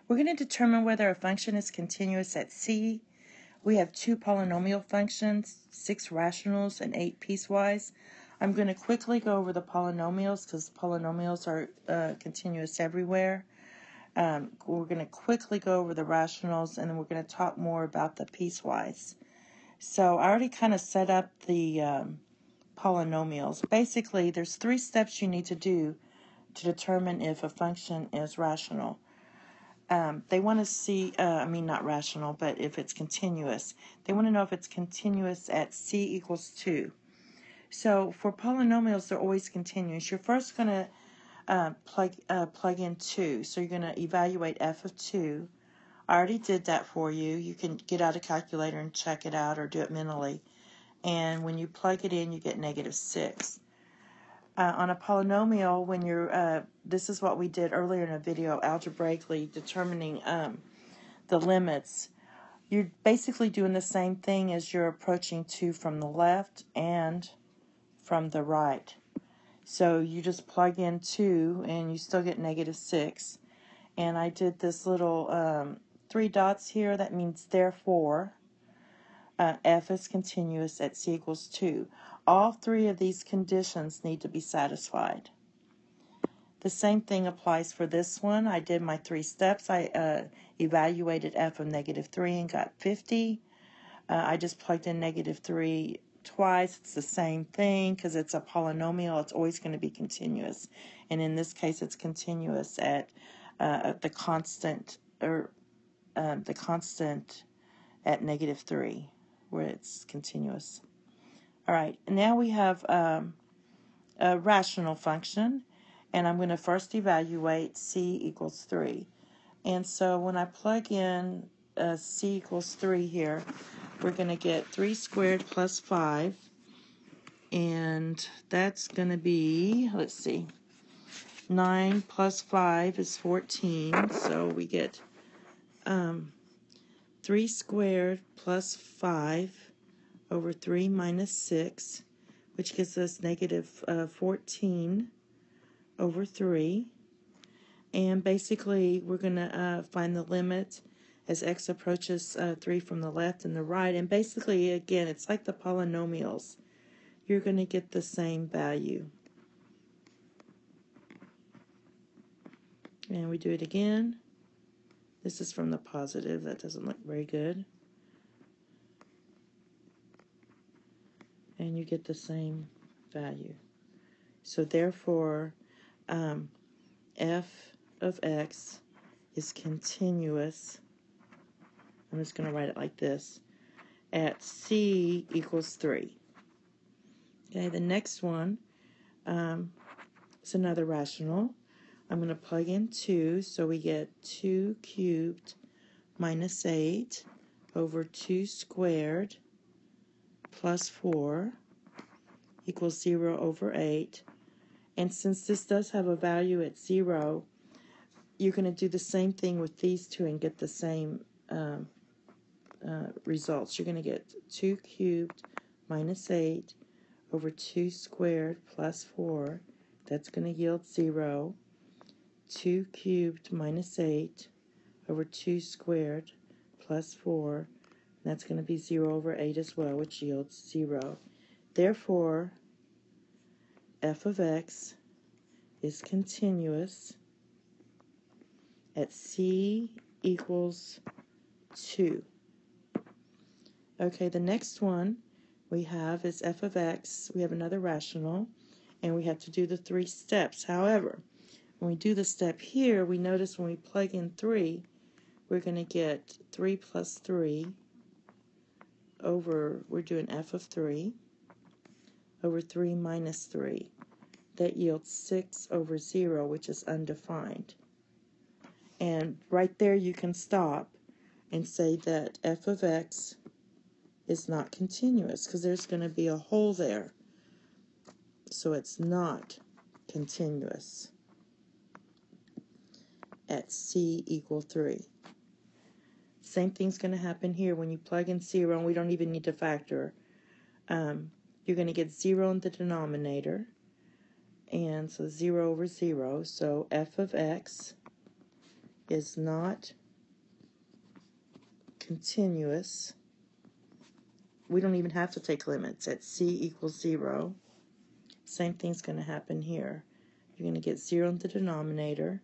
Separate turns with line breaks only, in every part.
We're going to determine whether a function is continuous at C. We have 2 polynomial functions, 6 rationals, and 8 piecewise. I'm going to quickly go over the polynomials because polynomials are continuous everywhere. We're going to quickly go over the rationals, and then we're going to talk more about the piecewise. So I already kind of set up the polynomials. Basically, there's 3 steps you need to do to determine if a function is rational. They want to see, not rational, but if it's continuous. They want to know if it's continuous at C equals 2. So for polynomials, they're always continuous. You're first going to plug in 2. So you're going to evaluate f of 2. I already did that for you. You can get out a calculator and check it out or do it mentally. And when you plug it in, you get -6. On a polynomial, when you're, this is what we did earlier in a video, algebraically determining the limits. You're basically doing the same thing as you're approaching 2 from the left and from the right. So you just plug in 2 and you still get -6. And I did this little 3 dots here. That means therefore f is continuous at C equals 2. All 3 of these conditions need to be satisfied. The same thing applies for this one. I did my 3 steps. I evaluated f of -3 and got 50. I just plugged in -3 twice. It's the same thing because it's a polynomial. It's always going to be continuous. And in this case, it's continuous at the constant at -3, where it's continuous. All right, now we have a rational function, and I'm going to first evaluate C equals 3. And so when I plug in C equals 3 here, we're going to get 3 squared plus 5, and that's going to be, let's see, 9 plus 5 is 14, so we get 3 squared plus 5 over 3 minus 6, which gives us -14 over 3. And basically, we're going to find the limit as x approaches 3 from the left and the right. And basically, again, it's like the polynomials. You're going to get the same value. And we do it again. This is from the positive. That doesn't look very good. And you get the same value. So therefore, f of x is continuous. I'm just going to write it like this. At C equals 3. Okay, the next one is another rational. I'm going to plug in 2, so we get 2 cubed minus 8 over 2 squared plus 4 equals 0 over 8. And since this does have a value at 0, you're going to do the same thing with these two and get the same results. You're going to get 2 cubed minus 8 over 2 squared plus 4. That's going to yield 0. 2 cubed minus 8 over 2 squared plus 4. That's going to be 0 over 8 as well, which yields 0. Therefore, f of x is continuous at C equals 2. Okay, the next one we have is f of x. We have another rational, and we have to do the 3 steps. However, when we do the step here, we notice when we plug in 3, we're going to get 3 plus 3 over, we're doing f of 3, over 3 minus 3. That yields 6 over 0, which is undefined. And right there you can stop and say that f of x is not continuous because there's going to be a hole there. So it's not continuous at C equal 3. Same thing's going to happen here when you plug in 0, and we don't even need to factor. You're going to get 0 in the denominator, and so 0 over 0. So f of x is not continuous. We don't even have to take limits at c equals 0. Same thing's going to happen here. You're going to get 0 in the denominator.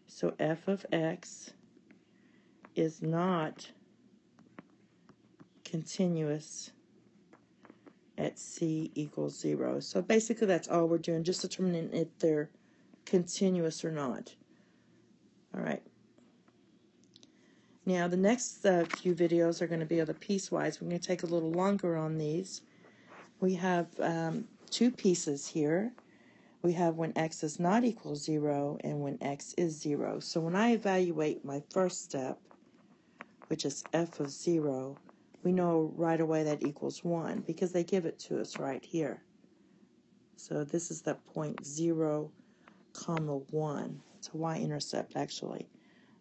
So f of x is not continuous at c equals 0. So basically that's all we're doing, just determining if they're continuous or not. All right. Now the next few videos are going to be of the piecewise. We're going to take a little longer on these. We have 2 pieces here. We have when x is not equal 0 and when x is 0. So when I evaluate my first step, which is f of 0, we know right away that equals 1 because they give it to us right here. So this is that point 0, comma 1. It's a y-intercept actually.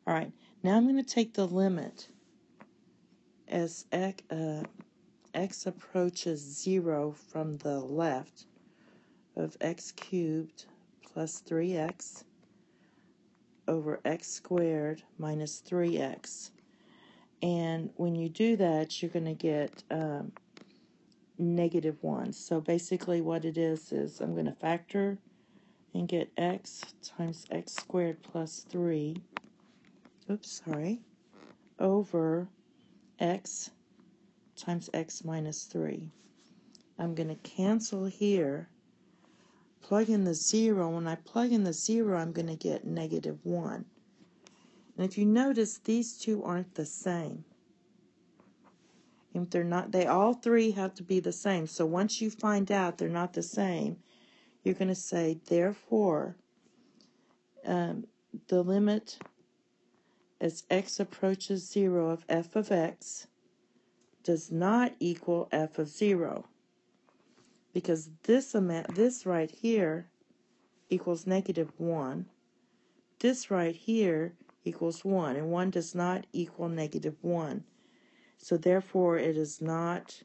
All right, now I'm going to take the limit as x approaches 0 from the left of x cubed plus 3x over x squared minus 3x. And when you do that, you're going to get negative 1. So basically what it is I'm going to factor and get x times x squared plus 3, over x times x minus 3. I'm going to cancel here, plug in the 0. When I plug in the 0, I'm going to get negative 1. And if you notice, these two aren't the same. If they're not, they all three have to be the same. So once you find out they're not the same, you're going to say, therefore, the limit as x approaches 0 of f of x does not equal f of 0. Because this right here equals negative 1. This right here equals 1. And 1 does not equal negative 1. So therefore it is not,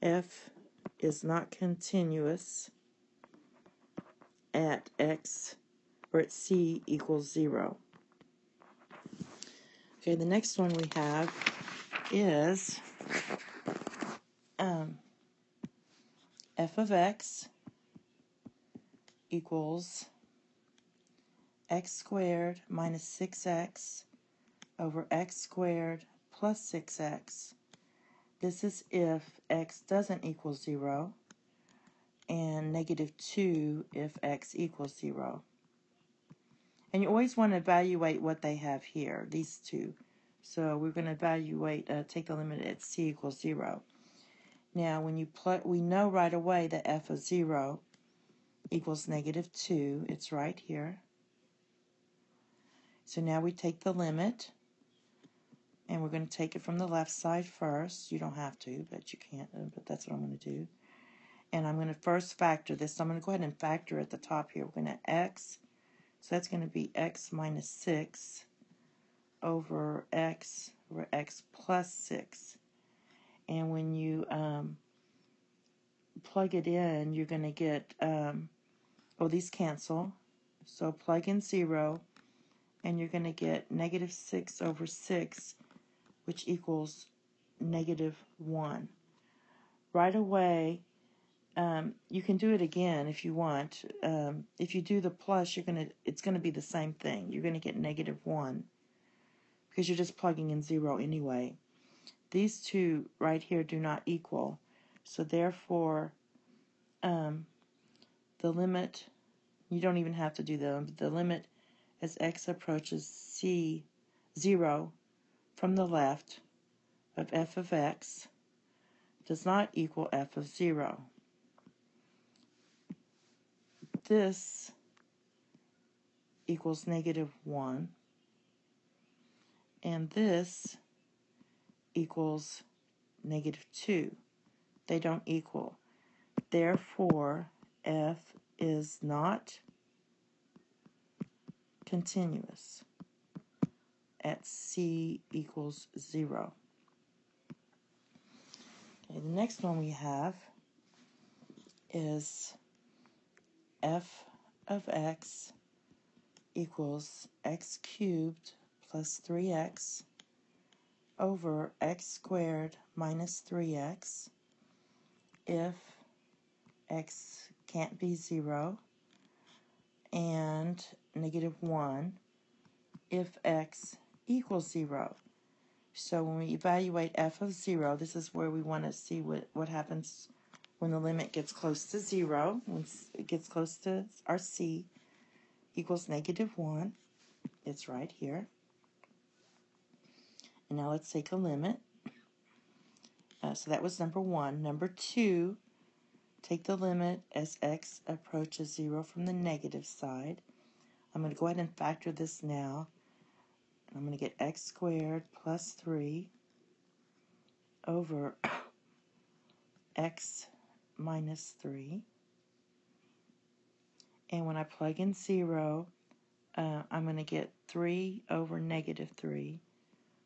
f is not continuous at x, or at c equals 0. Okay, the next one we have is f of x equals x squared minus 6x over x squared plus 6x. This is if x doesn't equal 0, and negative 2 if x equals 0. And you always want to evaluate what they have here, these two. So we're going to evaluate, take the limit at c equals 0. Now, when you we know right away that f of 0 equals negative 2. It's right here. So now we take the limit, and we're going to take it from the left side first. You don't have to, but you can't, but that's what I'm going to do. And I'm going to first factor this. So I'm going to go ahead and factor at the top here. We're going to x, so that's going to be x minus 6 over x plus 6. And when you plug it in, you're going to get, these cancel. So plug in 0, and you're going to get negative 6 over 6, which equals negative 1. Right away, you can do it again if you want. If you do the plus, it's going to be the same thing. You're going to get negative 1 because you're just plugging in 0 anyway. These two right here do not equal. So therefore, the limit, you don't even have to do the limit as x approaches 0 from the left of f of x does not equal f of 0. This equals negative 1, and this equals negative 2. They don't equal. Therefore, f is not continuous at c equals 0. Okay, the next one we have is f of x equals x cubed plus 3x over x squared minus 3x if x can't be 0, and negative 1 if x equals 0. So when we evaluate f of 0, this is where we want to see what happens when the limit gets close to 0. When it gets close to our c equals negative 1. It's right here. And now let's take a limit. So that was number 1. Number 2, take the limit as x approaches 0 from the negative side. I'm going to go ahead and factor this now. I'm going to get x squared plus 3 over x minus 3. And when I plug in 0, I'm going to get 3 over negative 3,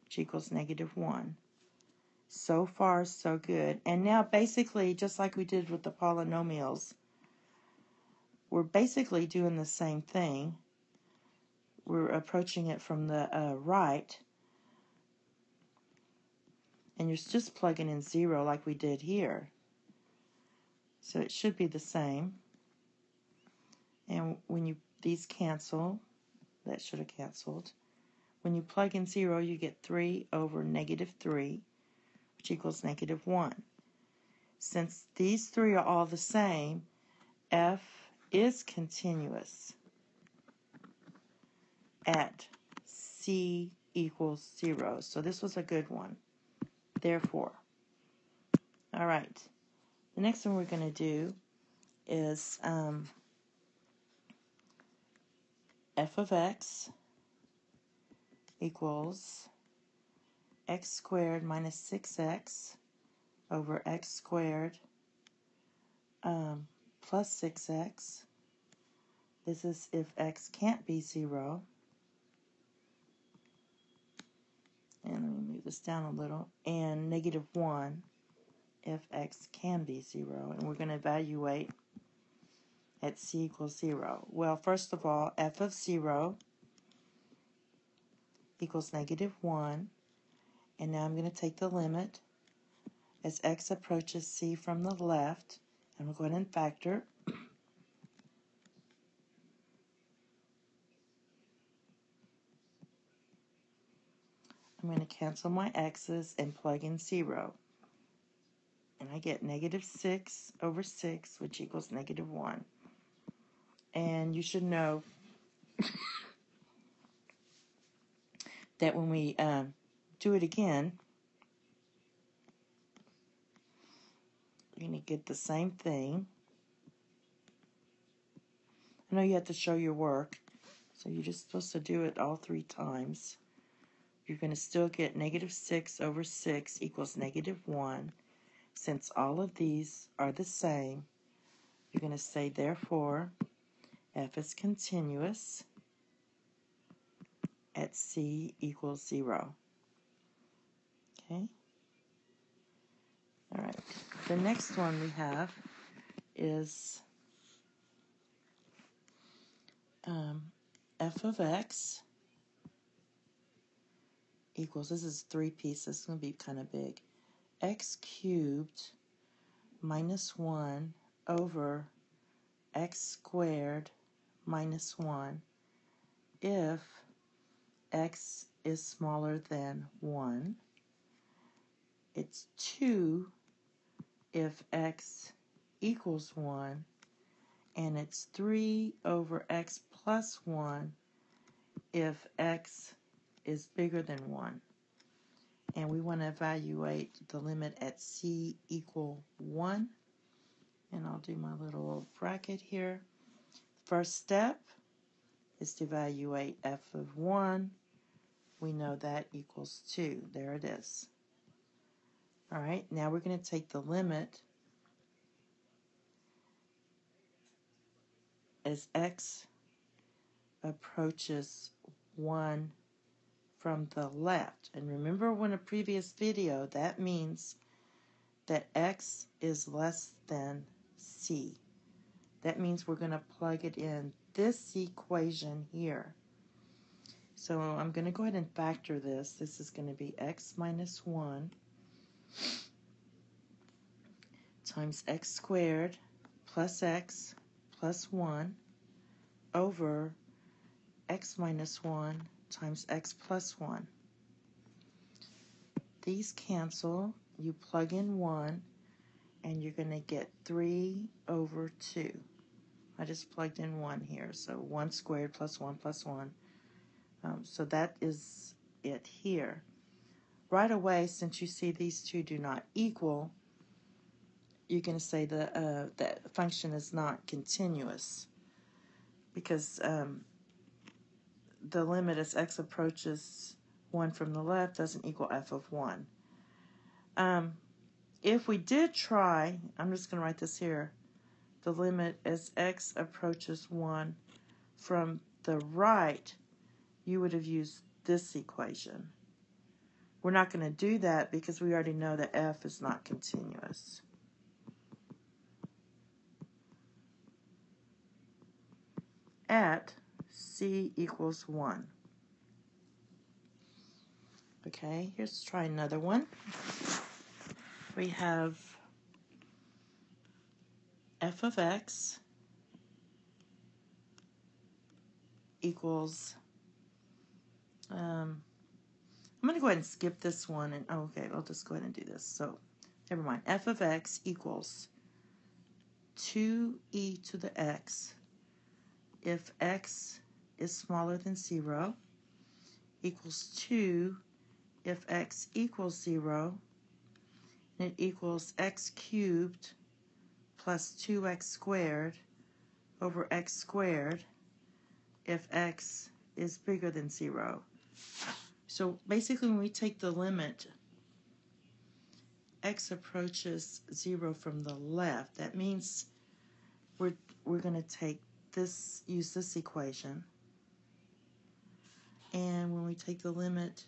which equals negative 1. So far, so good. And now basically, just like we did with the polynomials, we're basically doing the same thing. We're approaching it from the right, and you're just plugging in 0 like we did here. So it should be the same. And when these cancel, that should have canceled. When you plug in 0, you get 3 over negative 3, which equals negative 1. Since these three are all the same, f is continuous at c equals 0. So this was a good one. Therefore, all right, the next one we're going to do is f of x equals x squared minus 6x over x squared plus 6x. This is if x can't be 0. And let me move this down a little. And negative 1 if x can be 0. And we're going to evaluate at c equals 0. Well, first of all, f of 0 equals negative 1. And now I'm going to take the limit as x approaches c from the left. And we'll go ahead and factor. I'm going to cancel my x's and plug in 0. And I get negative 6 over 6, which equals negative 1. And you should know that when we do it again, you're going to get the same thing. I know you have to show your work, so you're just supposed to do it all 3 times. You're going to still get negative 6 over 6 equals negative 1. Since all of these are the same, you're going to say, therefore, f is continuous at c equals 0. Okay? All right. The next one we have is f of x equals, this is 3 pieces, it's going to be kind of big, x cubed minus 1 over x squared minus 1 if x is smaller than 1. It's 2 if x equals 1. And it's 3 over x plus 1 if x is bigger than 1. And we want to evaluate the limit at c equal 1. And I'll do my little bracket here. First step is to evaluate f of 1. We know that equals 2. There it is. All right, now we're going to take the limit as x approaches 1 from the left. And remember in a previous video, that means that x is less than c. That means we're going to plug it in this equation here. So I'm going to go ahead and factor this. This is going to be x minus 1 times x squared plus x plus 1 over x minus 1 times x plus 1. These cancel. You plug in 1, and you're going to get 3 over 2. I just plugged in 1 here, so 1 squared plus 1 plus 1. So that is it here. Right away, since you see these two do not equal, you're going to say that function is not continuous, because the limit as x approaches 1 from the left doesn't equal f of 1. If we did try, I'm just going to write this here, the limit as x approaches 1 from the right, you would have used this equation. We're not going to do that because we already know that f is not continuous. At c equals 1. Okay, here's try another one. We have f of x equals, I'm going to go ahead and skip this one, and okay, I'll just go ahead and do this. So, never mind. F of x equals 2e to the x if x is smaller than 0, equals 2 if x equals 0, and it equals x cubed plus 2x squared over x squared if x is bigger than 0. So basically when we take the limit, x approaches 0 from the left. That means we're going to take this, use this equation. And when we take the limit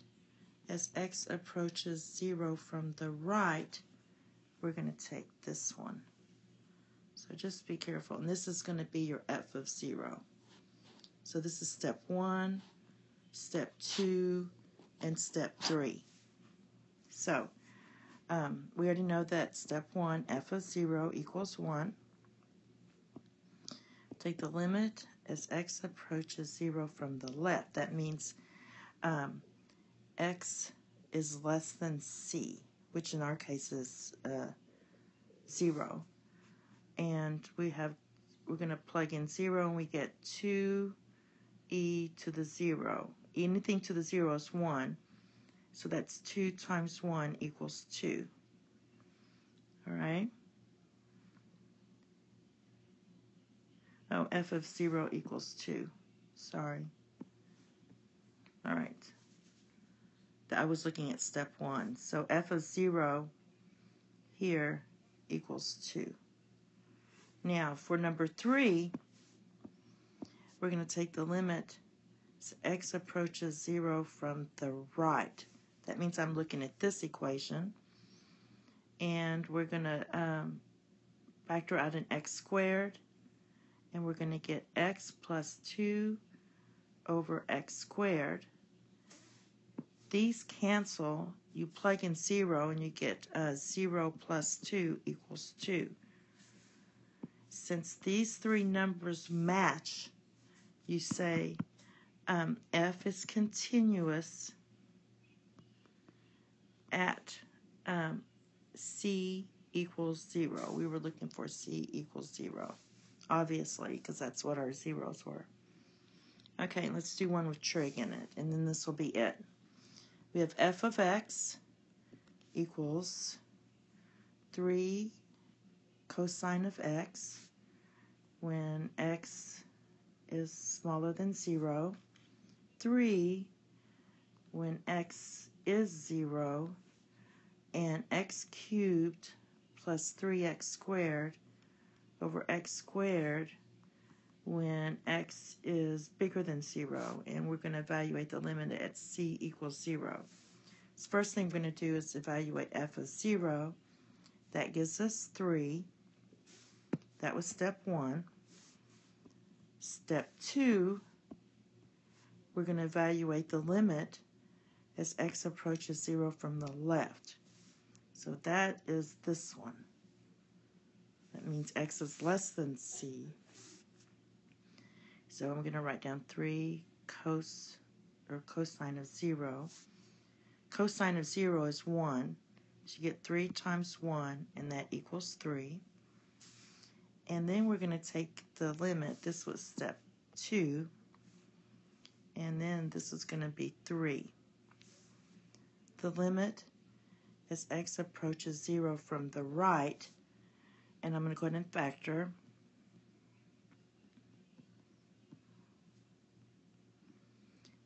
as x approaches 0 from the right, we're going to take this one. So just be careful. And this is going to be your f of 0. So this is step 1, step 2, and step 3. So we already know that step 1, f of 0 equals 1. Take the limit as x approaches 0 from the left. That means x is less than c, which in our case is 0. And we're going to plug in 0, and we get 2e to the 0. Anything to the 0 is 1. So that's 2 times 1 equals 2. All right? Oh, f of 0 equals 2. Sorry. All right. I was looking at step 1. So f of 0 here equals 2. Now, for number 3, we're going to take the limit as x approaches 0 from the right. That means I'm looking at this equation. And we're going to factor out an x squared. And we're going to get x plus 2 over x squared. These cancel. You plug in 0 and you get 0 plus 2 equals 2. Since these three numbers match, you say f is continuous at c equals 0. We were looking for c equals 0, obviously, because that's what our zeros were. Okay, let's do one with trig in it, and then this will be it. We have f of x equals 3 cosine of x when x is smaller than 0, 3 when x is 0, and x cubed plus 3x squared over x squared when x is bigger than 0, and we're going to evaluate the limit at c equals 0. So first thing we're going to do is evaluate f of 0. That gives us 3. That was step 1. Step 2, we're going to evaluate the limit as x approaches 0 from the left. So that is this one. That means x is less than c. So I'm going to write down 3 cosine of 0. Cosine of 0 is 1. So you get 3 times 1, and that equals 3. And then we're going to take the limit. This was step 2. And then this is going to be 3. The limit as x approaches 0 from the right, and I'm going to go ahead and factor.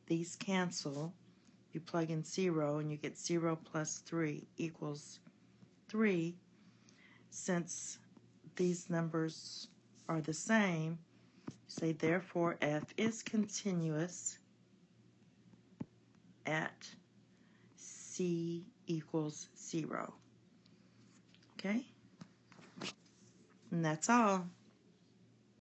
These cancel. You plug in 0 and you get 0 plus 3 equals 3. Since these numbers are the same, say therefore f is continuous at c equals 0. Okay? And that's all.